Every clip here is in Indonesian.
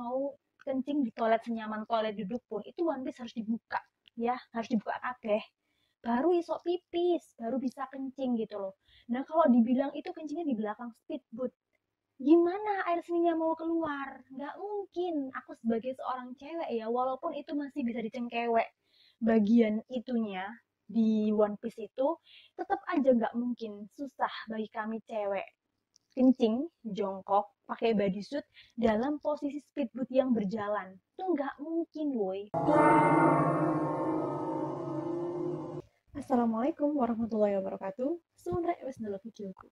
mau kencing di toilet senyaman toilet duduk pun itu One Piece harus dibuka ya, harus dibuka kabeh. Baru iso pipis, baru bisa kencing gitu loh. Nah kalau dibilang itu kencingnya di belakang speedboat, gimana air seninya mau keluar? Nggak mungkin. Aku sebagai seorang cewek ya, walaupun itu masih bisa dicengkewek bagian itunya di One Piece itu, tetap aja nggak mungkin. Susah bagi kami cewek kencing jongkok pakai bodysuit dalam posisi speedboat yang berjalan. Itu nggak mungkin, woi. Assalamualaikum warahmatullahi wabarakatuh. Semoga wes dulu videoku.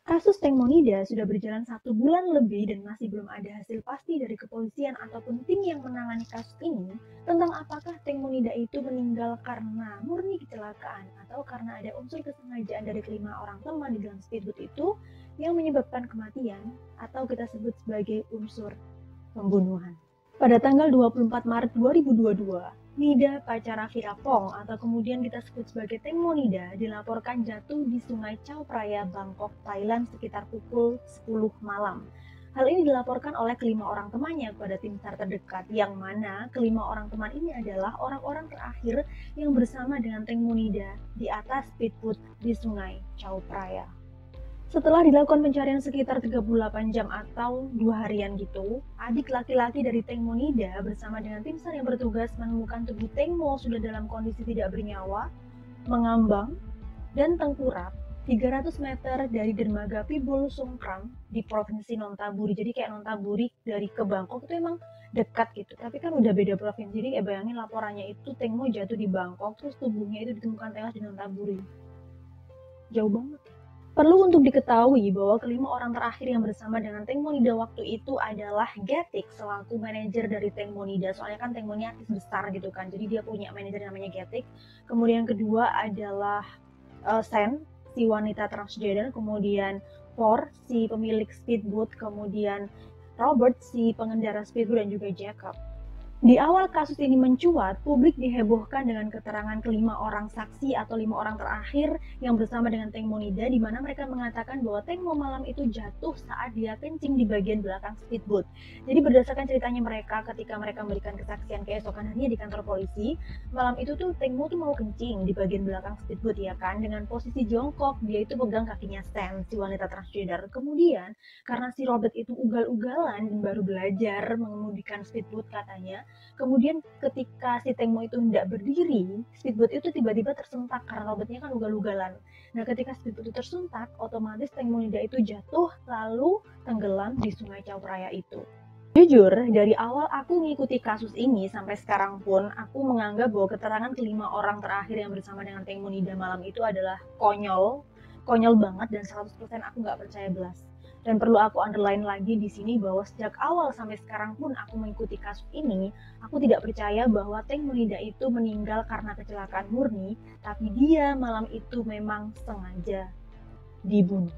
Kasus Tengmonida sudah berjalan 1 bulan lebih dan masih belum ada hasil pasti dari kepolisian ataupun tim yang menangani kasus ini tentang apakah Tengmonida itu meninggal karena murni kecelakaan atau karena ada unsur kesengajaan dari kelima orang teman di dalam speedboat itu yang menyebabkan kematian atau kita sebut sebagai unsur pembunuhan. Pada tanggal 24 Maret 2022, Nida Pacara Virapong atau kemudian kita sebut sebagai Tengmonida dilaporkan jatuh di Sungai Chao Phraya, Bangkok, Thailand sekitar pukul 10 malam. Hal ini dilaporkan oleh kelima orang temannya kepada tim SAR terdekat, yang mana kelima orang teman ini adalah orang-orang terakhir yang bersama dengan Tengmonida di atas speedboat di Sungai Chao Phraya. Setelah dilakukan pencarian sekitar 38 jam atau 2 harian gitu, adik laki-laki dari Tengmonida bersama dengan tim SAR yang bertugas menemukan tubuh Tengmo sudah dalam kondisi tidak bernyawa, mengambang, dan tengkurap 300 meter dari dermaga Pibul Songkram di Provinsi Nonthaburi. Jadi kayak Nonthaburi dari ke Bangkok itu emang dekat gitu, tapi kan udah beda provinsi. Jadi bayangin laporannya itu Tengmo jatuh di Bangkok, terus tubuhnya itu ditemukan tewas di Nonthaburi. Jauh banget. Perlu untuk diketahui bahwa kelima orang terakhir yang bersama dengan Tengmonida waktu itu adalah Getik selaku manajer dari Tengmonida. Soalnya kan Tengmonida artis besar gitu kan, jadi dia punya manajer namanya Getik. Kemudian kedua adalah Sen, si wanita transgender, kemudian Por, si pemilik speedboat, kemudian Robert, si pengendara speedboat, dan juga Jacob. Di awal kasus ini mencuat, publik dihebohkan dengan keterangan kelima orang saksi atau 5 orang terakhir yang bersama dengan Tengmonida, di mana mereka mengatakan bahwa Tengmo malam itu jatuh saat dia kencing di bagian belakang speedboat. Jadi berdasarkan ceritanya mereka ketika mereka memberikan kesaksian keesokan harinya di kantor polisi, malam itu tuh Tengmo tuh mau kencing di bagian belakang speedboat ya kan, dengan posisi jongkok, dia itu pegang kakinya Sen, si wanita transgender. Kemudian karena si Robert itu ugal-ugalan dan baru belajar mengemudikan speedboat katanya, kemudian ketika si Tengmo itu tidak berdiri, speedboat itu tiba-tiba tersentak karena Robertnya kan ugal-ugalan. Nah ketika speedboat itu tersentak, otomatis Tengmonida itu jatuh lalu tenggelam di Sungai Chao Phraya itu. Jujur, dari awal aku mengikuti kasus ini sampai sekarang pun aku menganggap bahwa keterangan kelima orang terakhir yang bersama dengan Tengmonida malam itu adalah konyol banget, dan 100% aku nggak percaya belas. Dan perlu aku underline lagi di sini bahwa sejak awal sampai sekarang pun aku mengikuti kasus ini, aku tidak percaya bahwa Tengmonida itu meninggal karena kecelakaan murni, tapi dia malam itu memang sengaja dibunuh.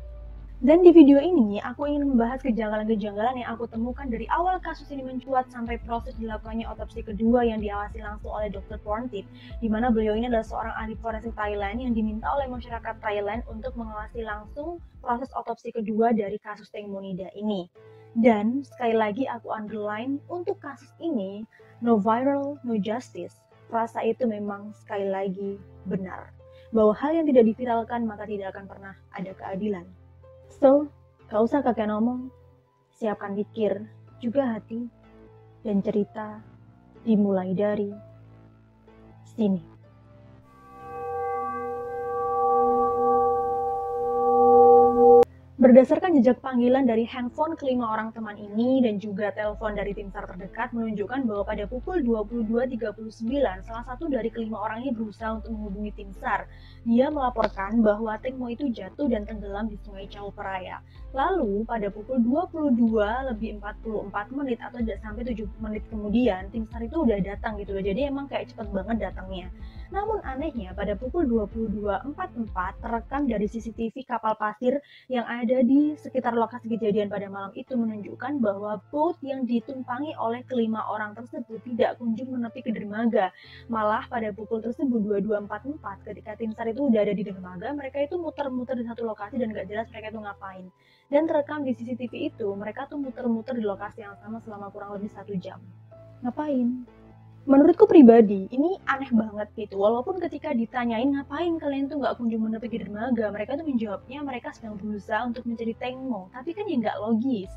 Dan di video ini, aku ingin membahas kejanggalan-kejanggalan yang aku temukan dari awal kasus ini mencuat sampai proses dilakukannya otopsi kedua yang diawasi langsung oleh Dr. Porntip, di mana beliau ini adalah seorang ahli forensik Thailand yang diminta oleh masyarakat Thailand untuk mengawasi langsung proses otopsi kedua dari kasus Tengmonida ini. Dan sekali lagi aku underline, untuk kasus ini, no viral, no justice. Rasa itu memang sekali lagi benar, bahwa hal yang tidak diviralkan maka tidak akan pernah ada keadilan. So, gak usah kakek ngomong, siapkan pikir, juga hati, dan cerita dimulai dari sini. Berdasarkan jejak panggilan dari handphone kelima orang teman ini dan juga telepon dari tim SAR terdekat menunjukkan bahwa pada pukul 22.39 salah satu dari kelima orang ini berusaha untuk menghubungi tim SAR. Dia melaporkan bahwa Tengmo itu jatuh dan tenggelam di Sungai Chao Phraya. Lalu pada pukul 22.44 menit atau sampai 7 menit kemudian tim SAR itu udah datang gitu loh. Jadi emang kayak cepet banget datangnya. Namun anehnya pada pukul 22.44 terekam dari CCTV kapal pasir yang ada ada di sekitar lokasi kejadian pada malam itu menunjukkan bahwa boat yang ditumpangi oleh kelima orang tersebut tidak kunjung menepi ke dermaga. Malah pada pukul tersebut 22.44 ketika tim SAR itu udah ada di dermaga, mereka itu muter-muter di satu lokasi dan gak jelas mereka itu ngapain. Dan terekam di CCTV itu, mereka tuh muter-muter di lokasi yang sama selama kurang lebih 1 jam. Ngapain? Menurutku pribadi, ini aneh banget gitu. Walaupun ketika ditanyain ngapain kalian tuh nggak kunjung menepi ke dermaga, mereka tuh menjawabnya mereka sedang berusaha untuk mencari Tengmo. Tapi kan ya nggak logis.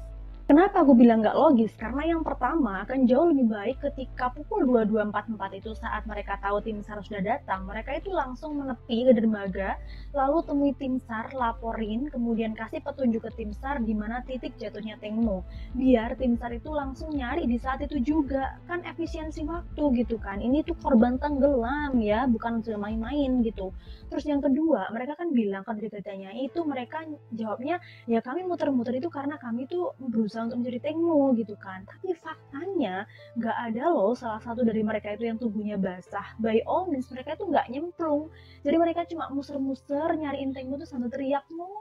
Kenapa aku bilang nggak logis? Karena yang pertama akan jauh lebih baik ketika pukul 22.44 itu saat mereka tahu tim SAR sudah datang, mereka itu langsung menepi ke dermaga, lalu temui tim SAR, laporin, kemudian kasih petunjuk ke tim SAR di mana titik jatuhnya Tengmo. Biar tim SAR itu langsung nyari di saat itu juga, kan efisiensi waktu gitu kan. Ini tuh korban tenggelam ya, bukan main-main gitu. Terus yang kedua, mereka kan bilang kan ditanya itu mereka jawabnya ya kami muter-muter itu karena kami tuh berusaha untuk mencari Tengmo gitu kan. Tapi faktanya nggak ada loh salah satu dari mereka itu yang tubuhnya basah. By all means mereka itu nggak nyemplung. Jadi mereka cuma muser-muser nyariin Tengmo tuh sambil teriak mo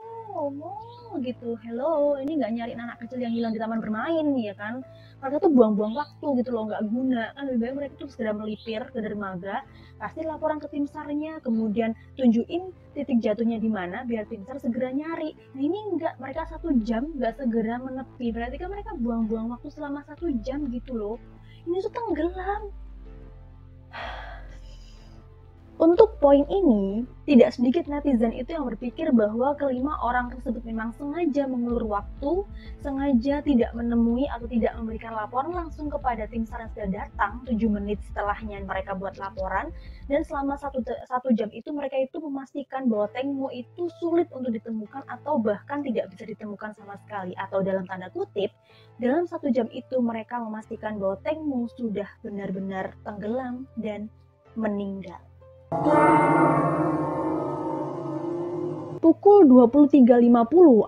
gitu. Hello, ini nggak nyariin anak kecil yang hilang di taman bermain ya kan. Mereka tuh buang-buang waktu gitu loh, nggak guna. Kan lebih baik mereka tuh segera melipir ke dermaga, kasih laporan ke tim SAR-nya, kemudian tunjukin titik jatuhnya di mana biar tim SAR segera nyari. Nah ini enggak, mereka 1 jam nggak segera menepi, berarti kan mereka buang-buang waktu selama 1 jam gitu loh. Ini tuh tenggelam. Untuk poin ini, tidak sedikit netizen itu yang berpikir bahwa kelima orang tersebut memang sengaja mengulur waktu, sengaja tidak menemui atau tidak memberikan laporan langsung kepada tim SAR yang sudah datang 7 menit setelahnya mereka buat laporan, dan selama satu jam itu mereka itu memastikan bahwa Tengmo itu sulit untuk ditemukan atau bahkan tidak bisa ditemukan sama sekali, atau dalam tanda kutip, dalam 1 jam itu mereka memastikan bahwa Tengmo sudah benar-benar tenggelam dan meninggal. Pukul 23.50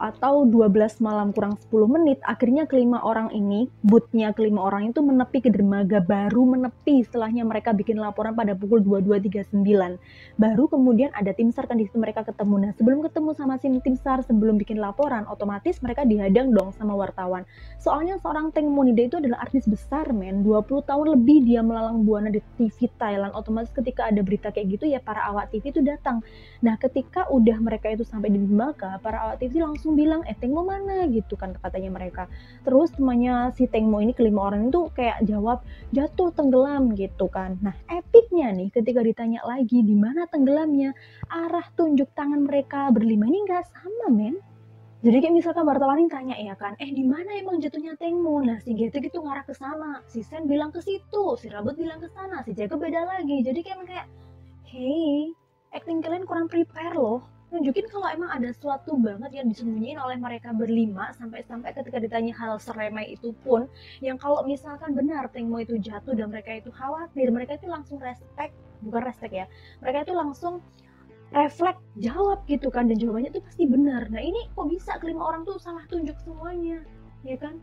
atau 12 malam kurang 10 menit, akhirnya kelima orang ini, bootnya kelima orang itu menepi ke dermaga, baru menepi setelahnya mereka bikin laporan pada pukul 22.39. Baru kemudian ada tim SAR kan di situ mereka ketemu. Nah, sebelum ketemu sama tim SAR, sebelum bikin laporan, otomatis mereka dihadang dong sama wartawan. Soalnya seorang Tengmonida itu adalah artis besar, men. 20 tahun lebih dia melalang buana di TV Thailand. Otomatis ketika ada berita kayak gitu ya para awak TV itu datang. Nah, ketika udah mereka itu sampai di dermaga, para awak TV langsung bilang, Tengmo mana gitu kan katanya mereka. Terus temannya si Tengmo ini kelima orang itu kayak jawab, jatuh tenggelam gitu kan. Nah, epicnya nih ketika ditanya lagi di mana tenggelamnya, arah tunjuk tangan mereka berlima ini nggak sama, men. Jadi kayak misalkan wartawan ini tanya ya kan, di mana emang jatuhnya Tengmo? Nah, si Getek itu ngarah ke sana, si Sen bilang ke situ, si Rabot bilang ke sana, si Jacob beda lagi. Jadi kayak hey, acting kalian kurang prepare loh. Nunjukin kalau emang ada sesuatu banget yang disembunyiin oleh mereka berlima, sampai-sampai ketika ditanya hal seremeh itu pun, yang kalau misalkan benar Tengmo itu jatuh dan mereka itu khawatir, mereka itu langsung bukan respect ya, mereka itu langsung refleks jawab gitu kan, dan jawabannya itu pasti benar. Nah ini kok bisa kelima orang tuh salah tunjuk semuanya, ya kan?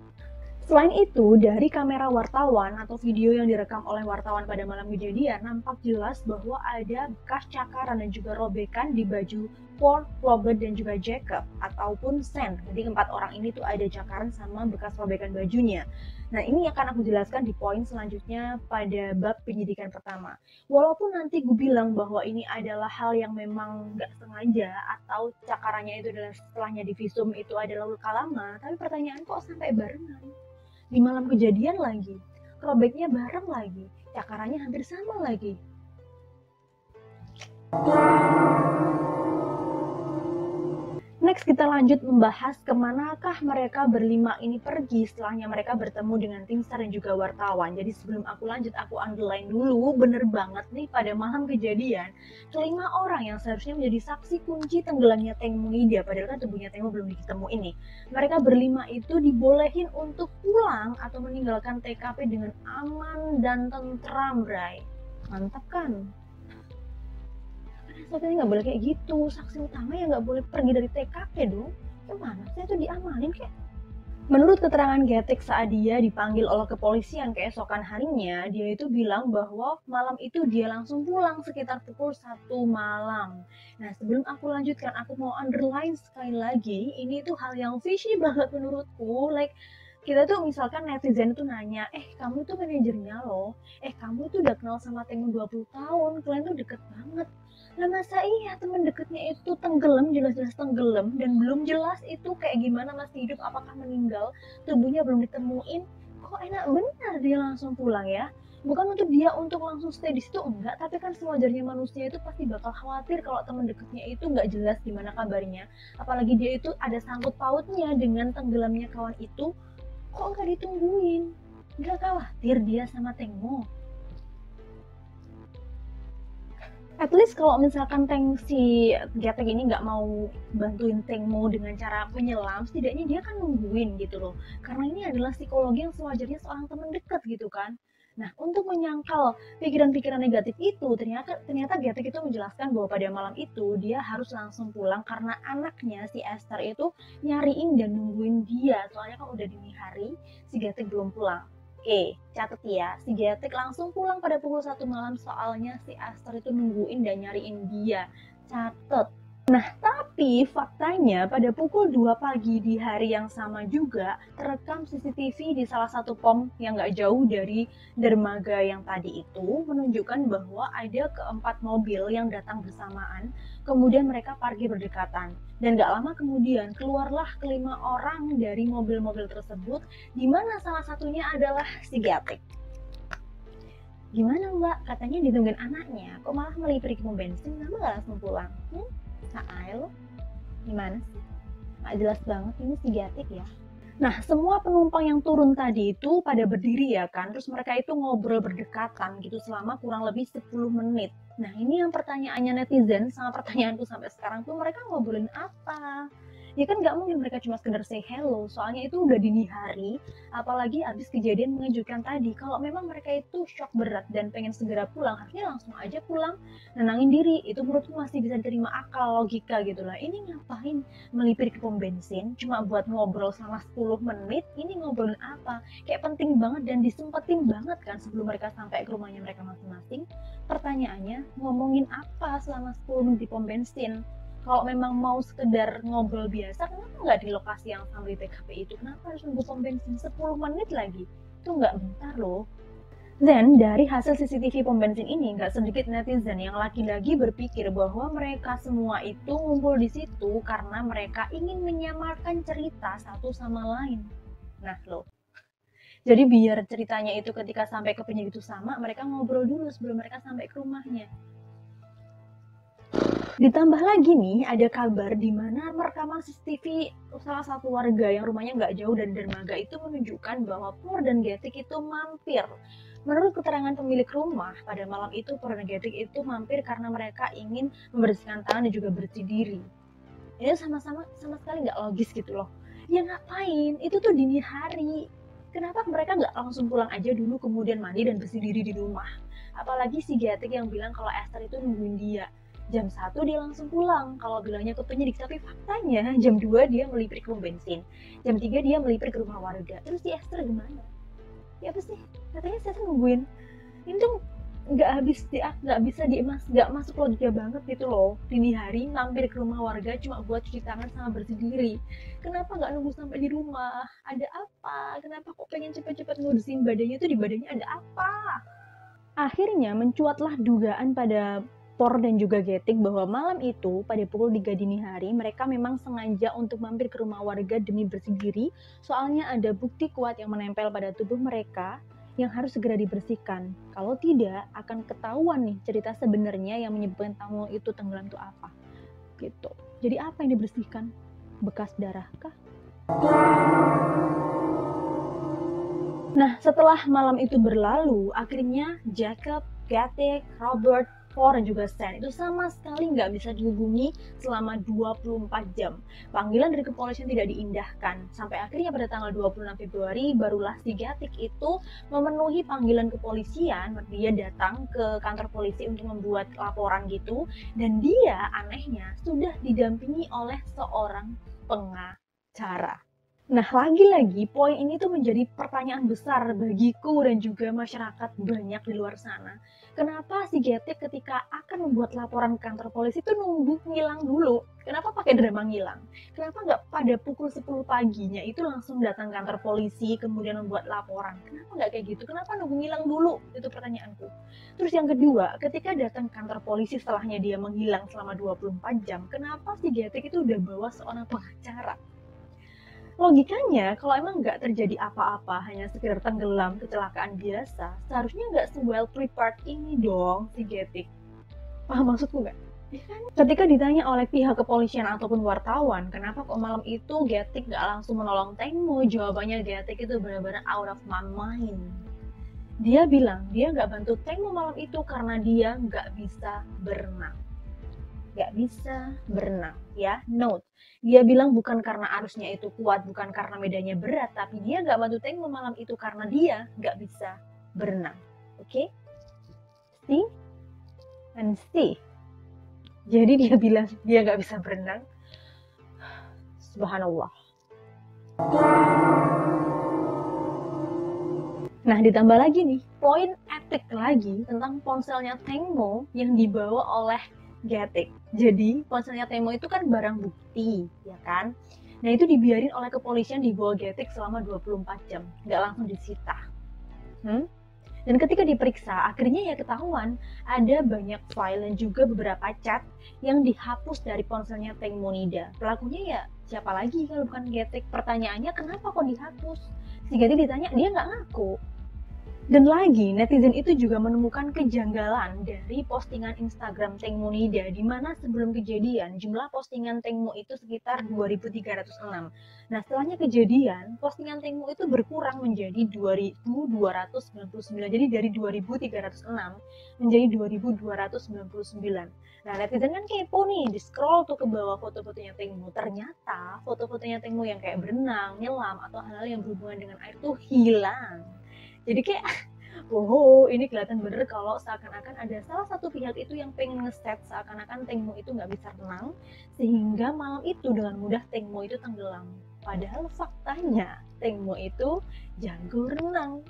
Selain itu, dari kamera wartawan atau video yang direkam oleh wartawan pada malam kejadian, nampak jelas bahwa ada bekas cakaran dan juga robekan di baju Paul, Robert, dan juga Jacob, ataupun Sen. Jadi 4 orang ini tuh ada cakaran sama bekas robekan bajunya. Nah, ini akan aku jelaskan di poin selanjutnya pada bab penyidikan pertama. Walaupun nanti gue bilang bahwa ini adalah hal yang memang nggak sengaja, atau cakarannya itu adalah setelahnya di visum itu adalah luka lama, tapi pertanyaan kok sampai barengan? Di malam kejadian lagi, robeknya bareng lagi, cakarannya hampir sama lagi. Next kita lanjut membahas kemanakah mereka berlima ini pergi setelahnya mereka bertemu dengan tim SAR dan juga wartawan. Jadi sebelum aku lanjut, aku underline dulu, bener banget nih pada malam kejadian, kelima orang yang seharusnya menjadi saksi kunci tenggelamnya Tengmonida, padahal kan tubuhnya Tengmo belum ditemu ini. Mereka berlima itu dibolehin untuk pulang atau meninggalkan TKP dengan aman dan tentram, Bray. Mantap kan? Saksinya nggak boleh kayak gitu, saksi utama ya nggak boleh pergi dari TKP dong. Gimana saya tuh diamalin kayak Menurut keterangan Getek saat dia dipanggil oleh kepolisian keesokan harinya, dia itu bilang bahwa malam itu dia langsung pulang sekitar pukul 1 malam. Nah, sebelum aku lanjutkan, aku mau underline sekali lagi, ini tuh hal yang fishy banget menurutku. Like, kita tuh misalkan netizen tuh nanya, kamu tuh manajernya loh, kamu tuh udah kenal sama Temu 20 tahun, kalian tuh deket banget. Lah masa iya teman deketnya itu tenggelam, jelas-jelas tenggelam, dan belum jelas itu kayak gimana, masih hidup apakah meninggal, tubuhnya belum ditemuin, kok enak benar dia langsung pulang ya. Bukan untuk dia untuk langsung stay di situ, enggak, tapi kan sewajarnya manusia itu pasti bakal khawatir kalau teman deketnya itu nggak jelas gimana kabarnya, apalagi dia itu ada sangkut pautnya dengan tenggelamnya kawan itu, kok nggak ditungguin, nggak khawatir dia sama Tengmo. At least kalau misalkan si Getek ini nggak mau bantuin Tengmo dengan cara menyelam, setidaknya dia kan nungguin gitu loh. Karena ini adalah psikologi yang sewajarnya seorang teman dekat gitu kan. Nah, untuk menyangkal pikiran-pikiran negatif itu, ternyata Getek itu menjelaskan bahwa pada malam itu dia harus langsung pulang karena anaknya si Esther itu nyariin dan nungguin dia. Soalnya kan udah dini hari, si Getek belum pulang. Oke, catat ya, si Getek langsung pulang pada pukul 1 malam soalnya si Aster itu nungguin dan nyariin dia. Catat. Nah, tapi faktanya pada pukul 2 pagi di hari yang sama juga terekam CCTV di salah satu pom yang gak jauh dari dermaga yang tadi itu menunjukkan bahwa ada keempat mobil yang datang bersamaan, kemudian mereka parkir berdekatan. Dan gak lama kemudian keluarlah kelima orang dari mobil-mobil tersebut, di mana salah satunya adalah si Getek. Gimana mbak? Katanya ditungguin anaknya, kok malah melipir ke pom bensin, kenapa gak langsung pulang? Lo gimana sih? Nggak jelas banget ini si Getek ya. Nah, semua penumpang yang turun tadi itu pada berdiri ya kan, terus mereka itu ngobrol berdekatan gitu selama kurang lebih 10 menit. Nah, ini yang pertanyaannya netizen sama pertanyaanku sampai sekarang tuh, mereka ngobrolin apa? Ya kan nggak mungkin mereka cuma sekedar say hello, soalnya itu udah dini hari, apalagi abis kejadian mengejutkan tadi. Kalau memang mereka itu shock berat dan pengen segera pulang, harusnya langsung aja pulang, nenangin diri. Itu menurutku masih bisa diterima akal, logika gitu lah. Ini ngapain melipir ke pom bensin cuma buat ngobrol selama 10 menit? Ini ngobrolin apa? Kayak penting banget dan disempetin banget kan sebelum mereka sampai ke rumahnya mereka masing-masing. Pertanyaannya, ngomongin apa selama 10 menit di pom bensin? Kalau memang mau sekedar ngobrol biasa, kenapa nggak di lokasi yang sama di TKP itu? Kenapa harus nunggu pom bensin 10 menit lagi? Itu nggak bentar loh. Dan dari hasil CCTV pom bensin ini, nggak sedikit netizen yang lagi-lagi berpikir bahwa mereka semua itu ngumpul di situ karena mereka ingin menyamarkan cerita satu sama lain. Nah loh, jadi biar ceritanya itu ketika sampai ke penyidik itu sama, mereka ngobrol dulu sebelum mereka sampai ke rumahnya. Ditambah lagi nih, ada kabar di mana rekaman CCTV salah satu warga yang rumahnya nggak jauh dari dermaga itu menunjukkan bahwa Pur dan Getik itu mampir. Menurut keterangan pemilik rumah, pada malam itu Pur dan Getik itu mampir karena mereka ingin membersihkan tangan dan juga bersih diri. Ini sama sekali nggak logis gitu loh. Ya ngapain? Itu tuh dini hari. Kenapa mereka nggak langsung pulang aja dulu kemudian mandi dan bersih diri di rumah? Apalagi si Getik yang bilang kalau Esther itu nungguin dia. Jam 1 dia langsung pulang kalau bilangnya ke penyidik, tapi faktanya jam 2 dia melipir ke pom bensin, jam 3 dia melipir ke rumah warga. Terus si Esther gimana? Ya apa sih? Katanya saya nungguin. Ini tuh nggak masuk logika banget gitu loh. Dini hari mampir ke rumah warga cuma buat cuci tangan sama bersih diri. Kenapa nggak nunggu sampai di rumah? Ada apa? Kenapa kok pengen cepet-cepet ngurusin badannya, itu di badannya ada apa? Akhirnya mencuatlah dugaan pada Por dan juga Getik bahwa malam itu pada pukul 3 dini hari mereka memang sengaja untuk mampir ke rumah warga demi bersih diri, soalnya ada bukti kuat yang menempel pada tubuh mereka yang harus segera dibersihkan. Kalau tidak akan ketahuan nih cerita sebenarnya yang menyebabkan tamu itu tenggelam itu apa. Gitu. Jadi apa yang dibersihkan? Bekas darah kah? Nah, setelah malam itu berlalu, akhirnya Jacob, Getik, Robert, Por, dan juga Stan itu sama sekali nggak bisa dihubungi selama 24 jam. Panggilan dari kepolisian tidak diindahkan. Sampai akhirnya pada tanggal 26 Februari, barulah si Getik itu memenuhi panggilan kepolisian. Dia datang ke kantor polisi untuk membuat laporan gitu. Dan dia anehnya sudah didampingi oleh seorang pengacara. Nah, lagi-lagi poin ini tuh menjadi pertanyaan besar bagiku dan juga masyarakat banyak di luar sana. Kenapa si Getik ketika akan membuat laporan ke kantor polisi tuh nunggu ngilang dulu? Kenapa pakai drama ngilang? Kenapa nggak pada pukul 10 paginya itu langsung datang ke kantor polisi kemudian membuat laporan? Kenapa nggak kayak gitu? Kenapa nunggu ngilang dulu? Itu pertanyaanku. Terus yang kedua, ketika datang ke kantor polisi setelahnya dia menghilang selama 24 jam, kenapa si Getik itu udah bawa seorang pengacara? Logikanya, kalau emang nggak terjadi apa-apa, hanya sekedar tenggelam, kecelakaan biasa, seharusnya nggak se-well prepared ini dong si Getik. Paham maksudku nggak? Ya kan? Ketika ditanya oleh pihak kepolisian ataupun wartawan, kenapa kok malam itu Getik nggak langsung menolong Tengmo, jawabannya Getik itu benar-benar out of my mind. Dia bilang dia nggak bantu Tengmo malam itu karena dia nggak bisa berenang. Nggak bisa berenang, ya, note. Dia bilang bukan karena arusnya itu kuat, bukan karena medannya berat, tapi dia nggak bantu Tengmo malam itu karena dia nggak bisa berenang. Oke? See and see. Jadi dia bilang dia nggak bisa berenang. Subhanallah. Nah, ditambah lagi nih, poin epic lagi tentang ponselnya Tengmo yang dibawa oleh Getik. Jadi, ponselnya Tengmo itu kan barang bukti, ya kan? Nah, itu dibiarin oleh kepolisian dibawa Getik selama 24 jam, nggak langsung disita. Dan ketika diperiksa, akhirnya ya ketahuan ada banyak file dan juga beberapa chat yang dihapus dari ponselnya Tengmo Nida. Pelakunya ya siapa lagi kalau bukan Getik? Pertanyaannya kenapa kok dihapus? Si Getik ditanya, dia nggak ngaku. Dan lagi, netizen itu juga menemukan kejanggalan dari postingan Instagram Tengmo Nida, di mana sebelum kejadian jumlah postingan Tengmo itu sekitar 2.306. Nah, setelahnya kejadian, postingan Tengmo itu berkurang menjadi 2.299. Jadi dari 2.306 menjadi 2.299. Nah, netizen kan kepo nih, di scroll tuh ke bawah foto-fotonya Tengmo. Ternyata foto-fotonya Tengmo yang kayak berenang, nyelam, atau hal-hal yang berhubungan dengan air tuh hilang. Jadi kayak, wow, ini kelihatan bener kalau seakan-akan ada salah satu pihak itu yang pengen ngeset seakan-akan Tengmo itu nggak bisa renang, sehingga malam itu dengan mudah Tengmo itu tenggelam. Padahal faktanya Tengmo itu jago renang.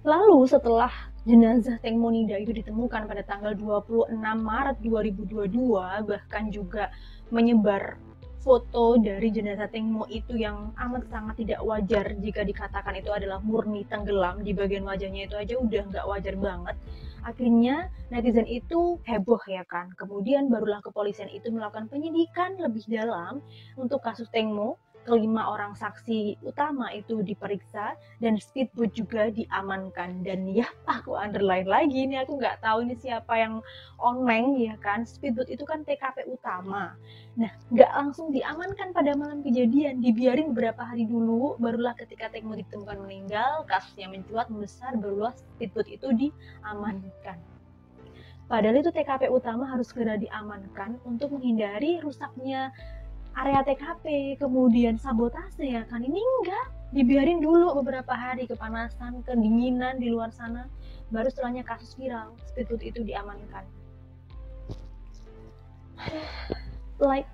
Lalu setelah jenazah Tengmo Nida itu ditemukan pada tanggal 26 Maret 2022, bahkan juga menyebar foto dari jenazah Tengmo itu yang amat sangat tidak wajar jika dikatakan itu adalah murni tenggelam. Di bagian wajahnya itu aja udah nggak wajar banget. Akhirnya netizen itu heboh ya kan. Kemudian barulah kepolisian itu melakukan penyidikan lebih dalam untuk kasus Tengmo. Kelima orang saksi utama itu diperiksa dan speedboat juga diamankan. Dan ya, aku underline lagi, ini aku nggak tahu ini siapa yang oneng ya kan. Speedboat itu kan TKP utama. Nah, nggak langsung diamankan pada malam kejadian, dibiarin beberapa hari dulu, barulah ketika Tengmo ditemukan meninggal, kasusnya mencuat membesar, barulah speedboat itu diamankan. Padahal itu TKP utama harus segera diamankan untuk menghindari rusaknya area TKP, kemudian sabotase ya kan. Ini enggak, dibiarin dulu beberapa hari, kepanasan, kedinginan di luar sana, baru setelahnya kasus viral, speedboat itu diamankan. Like,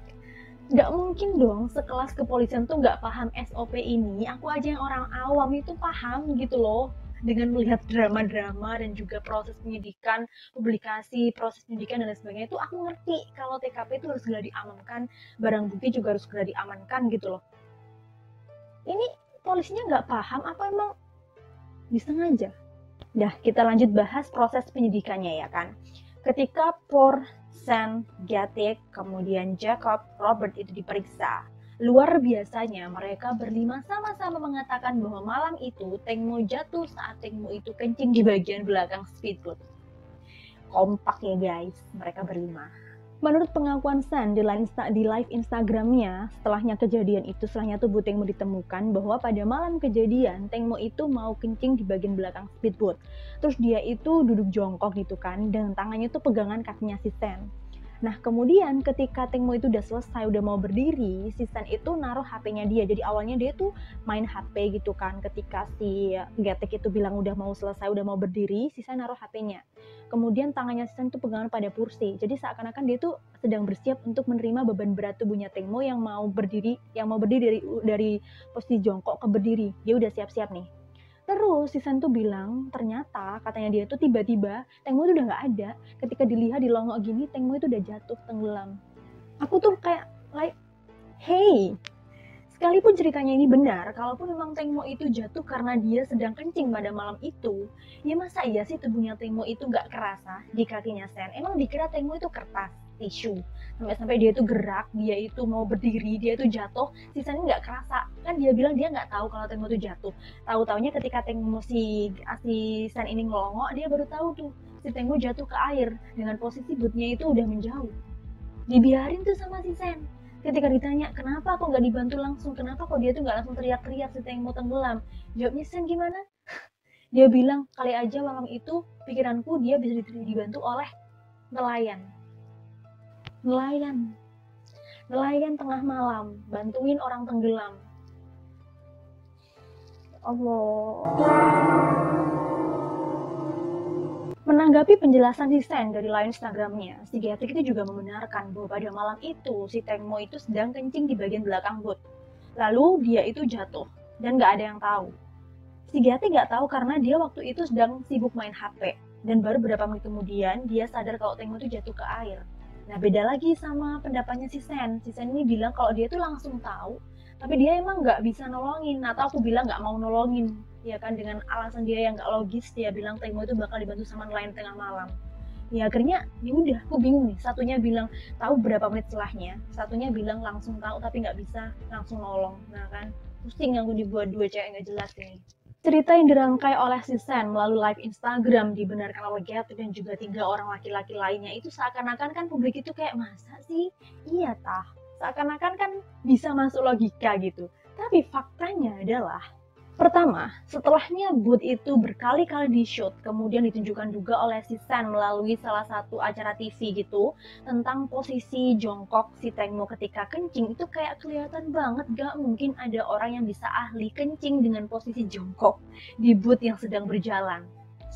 nggak mungkin dong sekelas kepolisian tuh nggak paham SOP ini. Aku aja yang orang awam itu paham gitu loh. Dengan melihat drama-drama dan juga proses penyidikan, publikasi, proses penyidikan dan lain sebagainya, itu aku ngerti kalau TKP itu harus segera diamankan, barang bukti juga harus segera diamankan gitu loh. Ini polisinya nggak paham apa emang disengaja? Nah, kita lanjut bahas proses penyidikannya ya kan. Ketika Sam, Getik, kemudian Jacob, Robert itu diperiksa. Luar biasanya mereka berlima sama-sama mengatakan bahwa malam itu Tengmo jatuh saat Tengmo itu kencing di bagian belakang speedboat. Kompak ya guys, mereka berlima. Menurut pengakuan Sam di live Instagramnya, setelahnya kejadian itu, setelahnya tubuh Tengmo ditemukan, bahwa pada malam kejadian Tengmo itu mau kencing di bagian belakang speedboat. Terus dia itu duduk jongkok gitu kan, dan tangannya tuh pegangan kakinya si Sam. Nah, kemudian ketika Tengmo itu udah selesai, udah mau berdiri, si Sen itu naruh HP-nya dia. Jadi awalnya dia tuh main HP gitu kan. Ketika si Getek itu bilang udah mau selesai, udah mau berdiri, si Sen naruh HP-nya. Kemudian tangannya si Sen tuh pegangan pada kursi. Jadi seakan-akan dia tuh sedang bersiap untuk menerima beban berat tubuhnya Tengmo yang mau berdiri dari posisi jongkok ke berdiri. Dia udah siap-siap nih. Terus si Sen tuh bilang, ternyata katanya dia tuh tiba-tiba Tengmo itu udah nggak ada. Ketika dilihat di longok gini, Tengmo itu udah jatuh tenggelam. Aku tuh kayak, hey, sekalipun ceritanya ini benar, kalaupun memang Tengmo itu jatuh karena dia sedang kencing pada malam itu, ya masa iya sih tubuhnya Tengmo itu nggak kerasa di kakinya Sen? Emang dikira Tengmo itu kertas, tisu, sampai dia itu gerak, dia itu mau berdiri, dia itu jatuh, sisanya nggak kerasa. Kan dia bilang dia nggak tahu kalau Tengmo itu jatuh. Tahu-taunya ketika Tengmo si Sen ini ngelongok, dia baru tahu tuh si Tengmo jatuh ke air dengan posisi bootnya itu udah menjauh. Dibiarin tuh sama si Sen. Ketika ditanya kenapa kok nggak dibantu langsung, kenapa kok dia tuh nggak langsung teriak-teriak si Tengmo tenggelam, jawabnya Sen gimana? Dia bilang kali aja malam itu pikiranku dia bisa dibantu oleh nelayan tengah malam bantuin orang tenggelam. Allah. Menanggapi penjelasan si Sen dari line Instagramnya, si Getek itu juga membenarkan bahwa pada malam itu si Tengmo itu sedang kencing di bagian belakang boot. Lalu dia itu jatuh dan nggak ada yang tahu. Si Getek nggak tahu karena dia waktu itu sedang sibuk main HP dan baru beberapa menit kemudian dia sadar kalau Tengmo itu jatuh ke air. Nah, beda lagi sama pendapatnya si Sen. Si Sen ini bilang kalau dia tuh langsung tahu, tapi dia emang nggak bisa nolongin. Atau aku bilang nggak mau nolongin, ya kan, dengan alasan dia yang nggak logis. Dia bilang Tengmo itu bakal dibantu sama nelayan tengah malam. Ya akhirnya, ya udah, aku bingung nih. Satunya bilang tahu berapa menit setelahnya, satunya bilang langsung tahu tapi nggak bisa langsung nolong. Nah kan, pusing aku dibuat dua cewek nggak jelas ini. Cerita yang dirangkai oleh si Sen melalui live Instagram dibenarkan oleh Getek dan juga 3 orang laki-laki lainnya itu seakan-akan kan publik itu kayak masa sih? Iya tah. Seakan-akan kan bisa masuk logika gitu. Tapi faktanya adalah pertama, setelahnya boot itu berkali-kali di-shoot, kemudian ditunjukkan juga oleh si Sen melalui salah satu acara TV gitu, tentang posisi jongkok si Tengmo ketika kencing, itu kayak kelihatan banget gak mungkin ada orang yang bisa ahli kencing dengan posisi jongkok di boot yang sedang berjalan.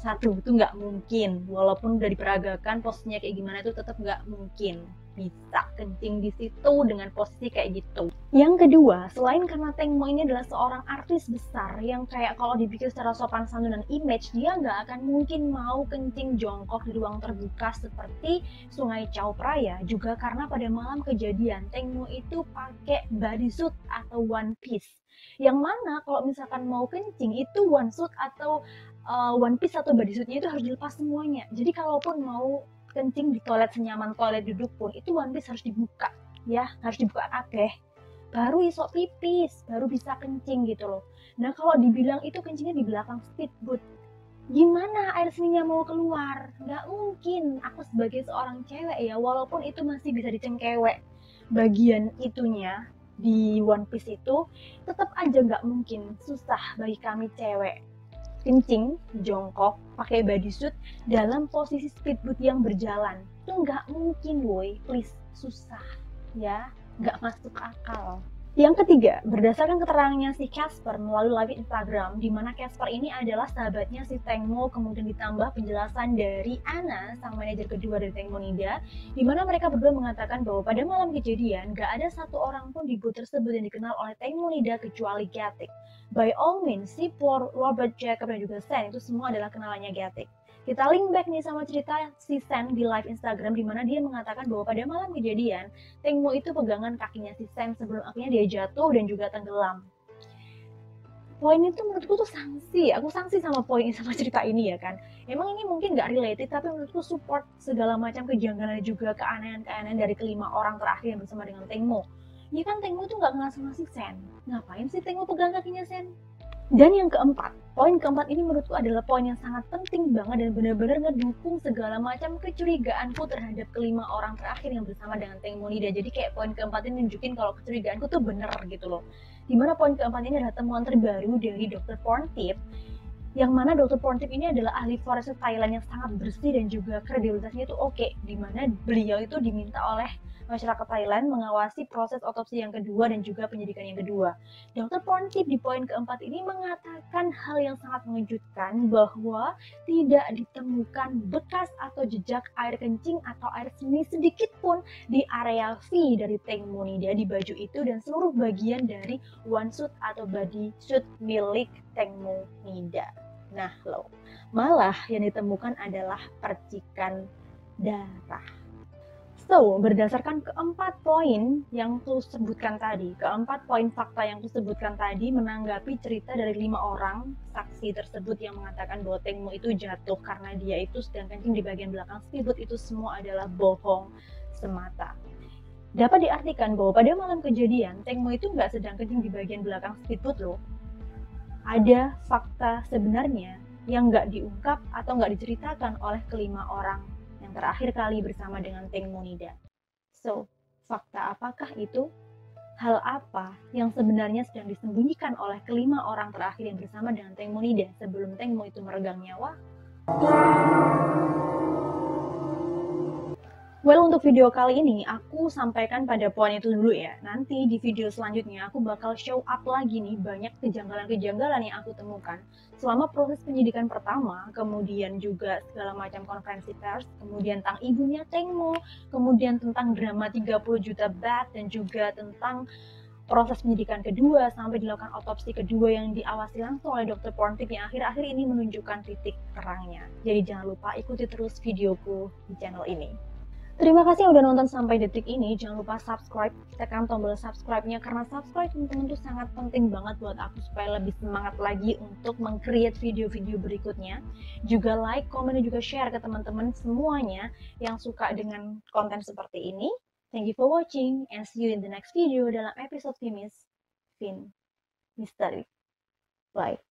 Satu, itu nggak mungkin, walaupun udah diperagakan posisinya kayak gimana itu tetap nggak mungkin bisa kencing di situ dengan posisi kayak gitu. Yang kedua, selain karena Tengmo ini adalah seorang artis besar yang kayak kalau dipikir secara sopan santun dan image, dia nggak akan mungkin mau kencing jongkok di ruang terbuka seperti Sungai Chao Phraya, juga karena pada malam kejadian Tengmo itu pakai bodysuit atau one piece. Yang mana kalau misalkan mau kencing itu one suit atau one piece atau bodysuitnya itu harus dilepas semuanya. Jadi kalaupun mau kencing di toilet senyaman toilet duduk pun itu one piece harus dibuka, ya harus dibuka kabeh baru isok pipis, baru bisa kencing gitu loh. Nah kalau dibilang itu kencingnya di belakang speedboat, gimana air seninya mau keluar? Nggak mungkin. Aku sebagai seorang cewek ya, walaupun itu masih bisa dicengkewek bagian itunya di one piece itu, tetap aja nggak mungkin. Susah bagi kami cewek kencing, jongkok, pakai bodysuit dalam posisi speedboat yang berjalan. Itu nggak mungkin woy, please, susah ya, nggak masuk akal. Yang ketiga, berdasarkan keterangannya si Casper melalui live Instagram, di mana Casper ini adalah sahabatnya si Tengmo, kemudian ditambah penjelasan dari Ana, sang manajer kedua dari Tengmo Nida, di mana mereka berdua mengatakan bahwa pada malam kejadian, gak ada satu orang pun di booth tersebut yang dikenal oleh Tengmo Nida kecuali Getek. By all means, si Paul, Robert, Jacob, dan juga Sen itu semua adalah kenalannya Getek. Kita link back nih sama cerita si Sen di live Instagram di mana dia mengatakan bahwa pada malam kejadian Tengmo itu pegangan kakinya si Sen sebelum akhirnya dia jatuh dan juga tenggelam. Poin itu menurutku tuh sanksi, aku sanksi sama poin sama cerita ini ya kan. Emang ini mungkin gak related tapi menurutku support segala macam kejanggalan dan juga keanehan-keanehan dari kelima orang terakhir yang bersama dengan Tengmo. Ya kan Tengmo tuh gak kenal sama si Sen. Ngapain sih Tengmo pegang kakinya Sen? Dan yang keempat, poin keempat ini menurutku adalah poin yang sangat penting banget dan benar-benar ngedukung segala macam kecurigaanku terhadap kelima orang terakhir yang bersama dengan Tengmo Nida. Jadi kayak poin keempat ini nunjukin kalau kecurigaanku tuh bener gitu loh. Dimana poin keempat ini adalah temuan terbaru dari Dr. Porntip Yang mana Dr. Porntip ini adalah ahli forensik Thailand yang sangat bersih dan juga kredibilitasnya itu oke, di mana beliau itu diminta oleh masyarakat Thailand mengawasi proses otopsi yang kedua dan juga penyidikan yang kedua. Dr. Porntip di poin keempat ini mengatakan hal yang sangat mengejutkan bahwa tidak ditemukan bekas atau jejak air kencing atau air seni sedikit pun di area V dari Teng Monida di baju itu dan seluruh bagian dari onesuit atau body suit milik Teng Monida. Nah loh, malah yang ditemukan adalah percikan darah. So, berdasarkan keempat poin yang ku sebutkan tadi, keempat poin fakta yang ku sebutkan tadi menanggapi cerita dari 5 orang saksi tersebut yang mengatakan bahwa Teng Mo itu jatuh karena dia itu sedang kencing di bagian belakang speedboat, itu semua adalah bohong semata. Dapat diartikan bahwa pada malam kejadian, Teng Mo itu nggak sedang kencing di bagian belakang speedboat loh. Ada fakta sebenarnya yang nggak diungkap atau nggak diceritakan oleh kelima orang yang terakhir kali bersama dengan Teng Monida. So, fakta apakah itu? Hal apa yang sebenarnya sedang disembunyikan oleh kelima orang terakhir yang bersama dengan Teng Monida sebelum Teng Mo itu meregang nyawa? Well, untuk video kali ini aku sampaikan pada poin itu dulu ya. Nanti di video selanjutnya aku bakal show up lagi nih banyak kejanggalan-kejanggalan yang aku temukan selama proses penyidikan pertama, kemudian juga segala macam konferensi pers, kemudian tentang ibunya Teng Mo, kemudian tentang drama 30 juta baht, dan juga tentang proses penyidikan kedua sampai dilakukan otopsi kedua yang diawasi langsung oleh Dr. Porntip yang akhir-akhir ini menunjukkan titik terangnya. Jadi jangan lupa ikuti terus videoku di channel ini. Terima kasih yang udah nonton sampai detik ini. Jangan lupa subscribe, tekan tombol subscribe-nya karena subscribe teman-teman tuh sangat penting banget buat aku supaya lebih semangat lagi untuk meng-create video-video berikutnya. Juga like, komen, dan juga share ke teman-teman semuanya yang suka dengan konten seperti ini. Thank you for watching and see you in the next video dalam episode Fimis Fin Misteri. Bye.